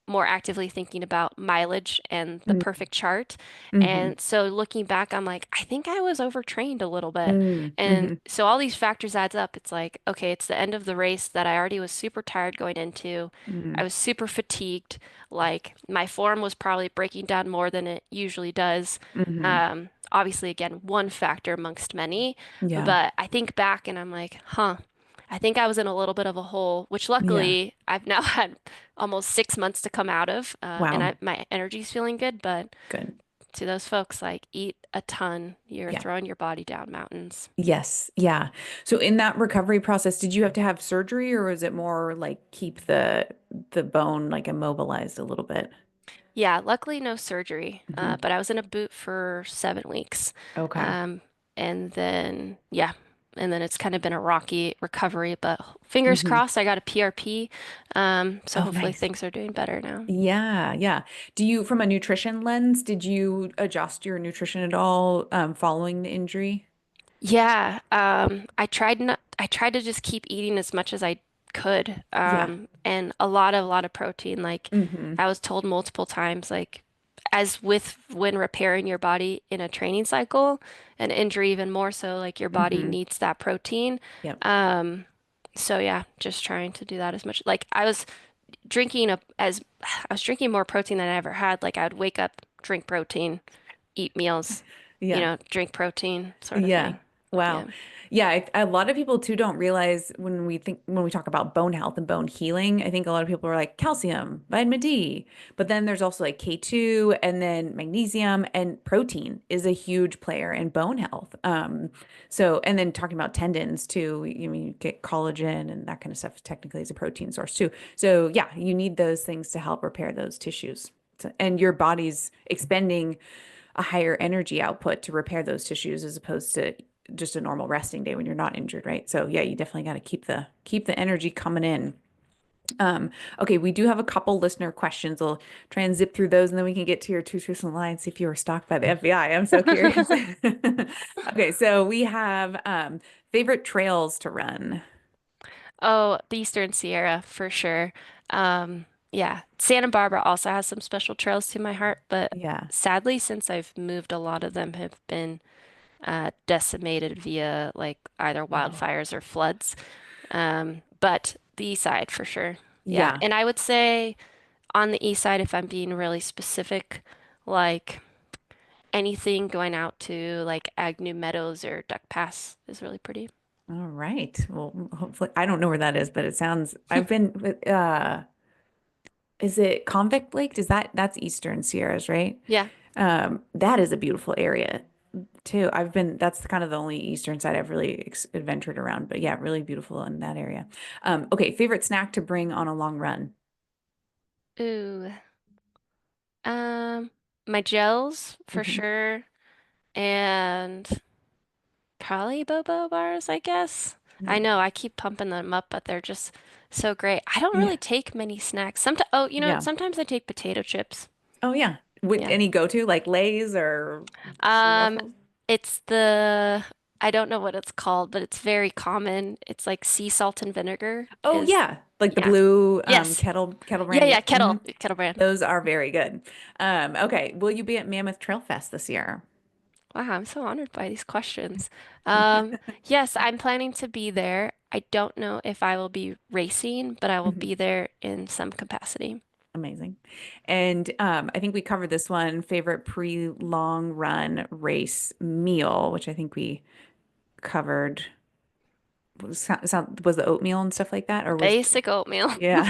more actively thinking about mileage and the Mm, perfect chart. hmm. And so looking back, I'm like, I think I was overtrained a little bit. Mm, And hmm. so all these factors adds up. It's like, okay, it's the end of the race that I already was super tired going into. I Mm, was super fatigued. Like my form was probably breaking down more than it usually does. hmm. Obviously, again, one factor amongst many, Yeah. but I think back and I'm like, huh, I think I was in a little bit of a hole, which Yeah. luckily I've now had almost 6 months to come out of, and Wow. my energy's feeling good. But Good. to those folks, like eat a ton, you're Yeah. throwing your body down mountains. Yes. Yeah. So in that recovery process, did you have to have surgery or was it more like keep the bone like immobilized a little bit? Yeah, luckily no surgery, Hmm. but I was in a boot for 7 weeks. Okay. Um, and then, yeah, and then it's kind of been a rocky recovery, but fingers Hmm. crossed, I got a PRP. So Oh, hopefully nice. things are doing better now. Yeah, yeah. Do you, from a nutrition lens, did you adjust your nutrition at all following the injury? Yeah, I tried to just keep eating as much as I could. Yeah. And a lot of protein. Like Hmm. I was told multiple times, like as with when repairing your body in a training cycle, an injury even more so, like your body Hmm. needs that protein. Yep. Um, so yeah, just trying to do that as much. Like drinking I was drinking more protein than I ever had. Like I would wake up, drink protein, eat meals, Yeah. drink protein sort of Yeah. thing. Wow. Yeah. Yeah, a lot of people too don't realize when we talk about bone health and bone healing, I think a lot of people are like calcium, vitamin D, but then there's also like K2 and then magnesium and protein is a huge player in bone health. So and then talking about tendons too, you get collagen and that kind of stuff technically is a protein source too. So yeah, you need those things to help repair those tissues. And your body's expending a higher energy output to repair those tissues as opposed to just a normal resting day when you're not injured, right? So yeah, you definitely got to keep the energy coming in. Um, okay, we do have a couple listener questions. We'll try and zip through those and then we can get to your two truths and a lie and see if you were stalked by the FBI. I'm so curious. Okay, so we have favorite trails to run. Oh, the Eastern Sierra for sure. Yeah, Santa Barbara also has some special trails to my heart, but Yeah. sadly, since I've moved, a lot of them have been decimated via like either Oh, wildfires or floods. But the east side for sure. Yeah, yeah. and I would say on the east side, if I'm being really specific, like anything going out to like Agnew Meadows or Duck Pass is really pretty. All right. Well, hopefully I don't know where that is, but it sounds I've been is it Convict Lake? That's Eastern Sierras, right? Yeah. That is a beautiful area too. That's kind of the only eastern side I've really adventured around, but yeah, really beautiful in that area. Okay, favorite snack to bring on a long run? Ooh. Um, my gels for Hmm. sure, and probably Bobo bars, I guess. I Yeah. know I keep pumping them up, but they're just so great. I don't Yeah. really take many snacks. Sometimes, oh, Yeah. sometimes I take potato chips. Oh yeah. With Yeah. any go-to like Lay's or Um, Ruffles? it's I don't know what it's called, but it's very common. It's like sea salt and vinegar Oh is, yeah, like the yeah. blue Yes. kettle Yeah, brand. yeah, Yeah. kettle, kettle brand. Those are very good. Okay, will you be at Mammoth Trailfest this year? Wow, I'm so honored by these questions. Yes, I'm planning to be there. I don't know if I will be racing, but I will Mhm. be there in some capacity. Amazing. And I think we covered this one, favorite pre-long run race meal, which I think we covered. Was the oatmeal and stuff like that, or was Basic oatmeal. yeah.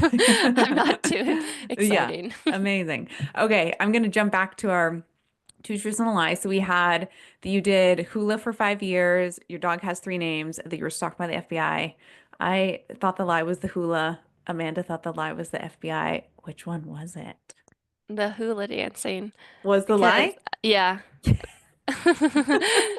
I'm not too Yeah, exciting. amazing. Okay, I'm gonna jump back to our two truths and a lie. So we had that you did hula for 5 years. Your dog has three names. That you were stalked by the FBI. I thought the lie was the hula. Amanda thought the lie was the FBI. Which one was it? The hula dancing. Was the Because, lie? yeah.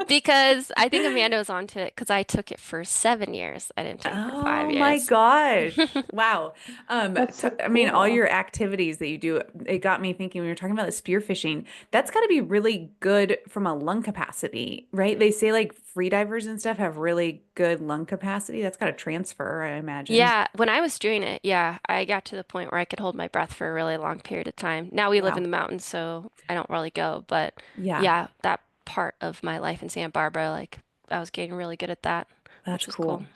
Because I think Amanda was onto it because I took it for 7 years. I didn't take it for five Oh my years. gosh. Wow. That's so I mean, all cool. your activities that you do, it got me thinking when you were talking about the spearfishing, that's got to be really good from a lung capacity, right? They say like free divers and stuff have really good lung capacity. That's got to transfer, I imagine. Yeah, when I was doing it, yeah, I got to the point where I could hold my breath for a really long period of time. Now we live in Wow. the mountains, so I don't really go, but Yeah, yeah, that part of my life in Santa Barbara, like I was getting really good at that, that's which was cool. cool.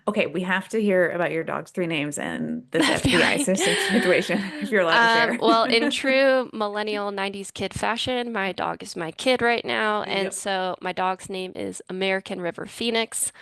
Okay, we have to hear about your dog's three names and this FBI FBI. situation, if you're allowed to share. Well, in true millennial 90s kid fashion, my dog is my kid right now, and Yep. so my dog's name is American River Phoenix.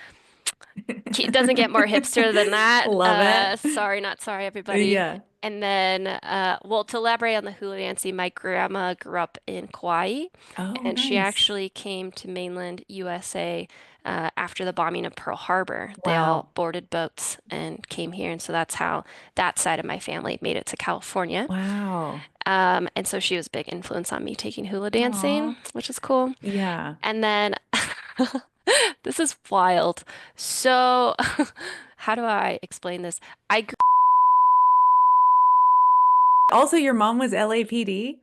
It doesn't get more hipster than that. Love it. Sorry, not sorry, everybody. Yeah. And then, well, to elaborate on the hula dancing, my grandma grew up in Kauai, Oh, and she nice. actually came to mainland USA after the bombing of Pearl Harbor. They all Wow. boarded boats and came here, and so that's how that side of my family made it to California. Wow. And so she was a big influence on me taking hula Aw. dancing, which is cool. Yeah. And then this is wild. So, how do I explain this? I grew Also, your mom was LAPD?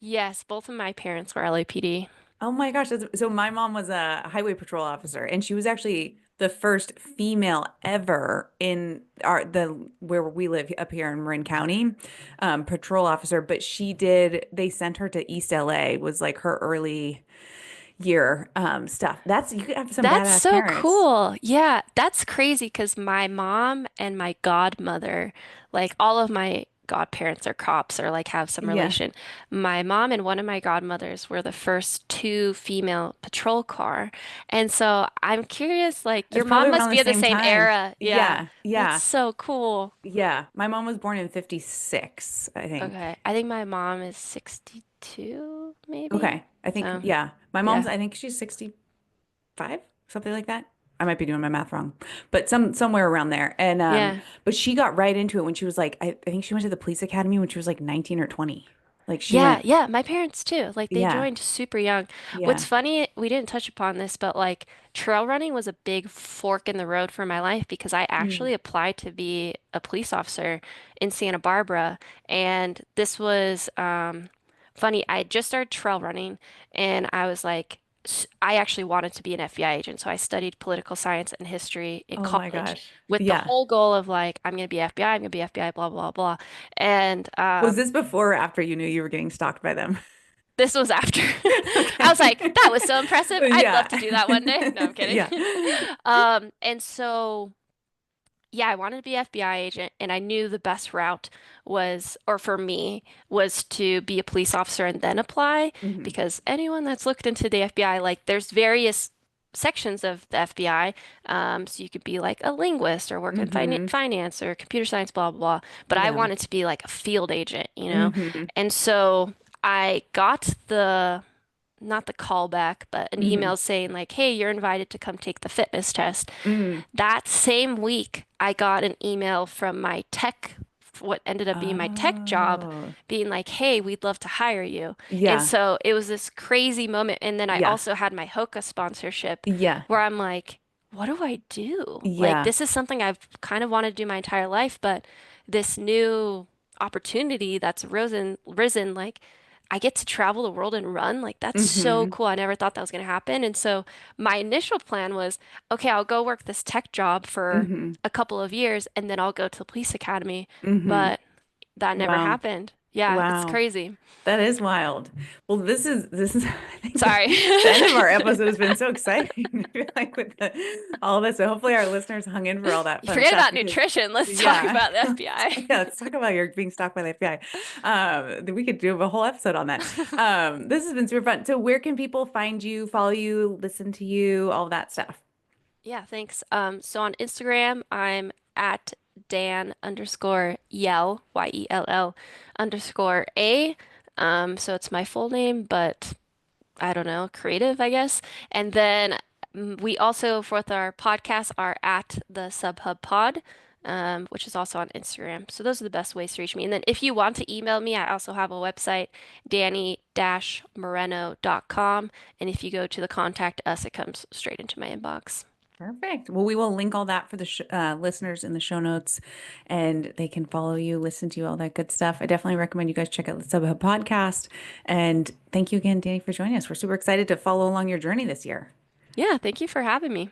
Yes, both of my parents were LAPD. Oh my gosh. So my mom was a highway patrol officer, and she was actually the first female ever in the where we live up here in Marin County, patrol officer. But they sent her to East LA, was like her early year stuff. You could have some That's badass so parents. cool. Yeah, that's crazy because my mom and my godmother, like all of my godparents are cops or like have some Yeah. relation. My mom and one of my godmothers were the first two female patrol car. And so I'm curious, like your It's mom probably must around the be of the same same time. era. Yeah, Yeah. that's Yeah. so cool. Yeah. My mom was born in 56, I Okay, think. I think my mom is 62, maybe. Okay. I think, So, yeah. yeah. I think she's 65, something like that. I might be doing my math wrong, but somewhere around there. And Yeah. but she got right into it when she was like, I think she went to the police academy when she was like 19 or 20. Like she Yeah, went, yeah, my parents too. Like they yeah, joined super young. What's yeah. funny, we didn't touch upon this, but like trail running was a big fork in the road for my life because I Mm. actually applied to be a police officer in Santa Barbara. And this was funny. I had just started trail running and I was like, I actually wanted to be an FBI agent. So I studied political science and history in Oh my college gosh. with the Yeah. whole goal of like, I'm going to be FBI, I'm going to be FBI, blah, blah, blah. And Was this before or after you knew you were getting stalked by them? this was after. I was like, Okay. that was so impressive. I'd love Yeah. to do that one day. No, I'm kidding. Yeah. And so yeah, I wanted to be FBI agent, and I knew the best route was, or for me, was to be a police officer and then apply, Hmm. because anyone that's looked into the FBI, like there's various sections of the FBI. So you could be like a linguist or work in Hmm. finance or computer science, blah, blah, blah. But I Yeah. wanted to be like a field agent, you know? Hmm. And so I got not the callback, but an Hmm. email saying like, "Hey, you're invited to come take the fitness test." Mm. That same week, I got an email from my what ended up being my tech job, Oh. being like, "Hey, we'd love to hire you." And Yeah. so it was this crazy moment. And then I Yeah. also had my Hoka sponsorship Yeah. where I'm like, what do I do? Like, Yeah. this is something I've kind of wanted to do my entire life, but this new opportunity that's risen, like, I get to travel the world and run. Like, that's so Hmm. cool. I never thought that was going to happen. And so my initial plan was, okay, I'll go work this tech job for Hmm. a couple of years and then I'll go to the police academy. Hmm. But that never Wow. happened. Yeah, it's Wow. crazy. That is wild. Well, this is I think Sorry. the end of our episode has been so exciting. I feel like with all this. So hopefully our listeners hung in for all that You fun forget stuff about because nutrition. Let's talk yeah. about the Yeah, FBI. let's talk about your being stalked by the FBI. We could do a whole episode on that. This has been super fun. So where can people find you, follow you, listen to you, all that stuff? Yeah, thanks. So on Instagram, I'm at Dan underscore Yell, Yell underscore A. So it's my full name, but I don't know, creative, I guess. And then we also, for our podcast, are at the SubHub Pod, which is also on Instagram. So those are the best ways to reach me. And then if you want to email me, I also have a website, dani-moreno.com. And if you go to the contact us, it comes straight into my inbox. Perfect. Well, we will link all that for the listeners in the show notes, and they can follow you, listen to you, all that good stuff. I definitely recommend you guys check out the SubHub podcast. And thank you again, Danny, for joining us. We're super excited to follow along your journey this year. Yeah, thank you for having me.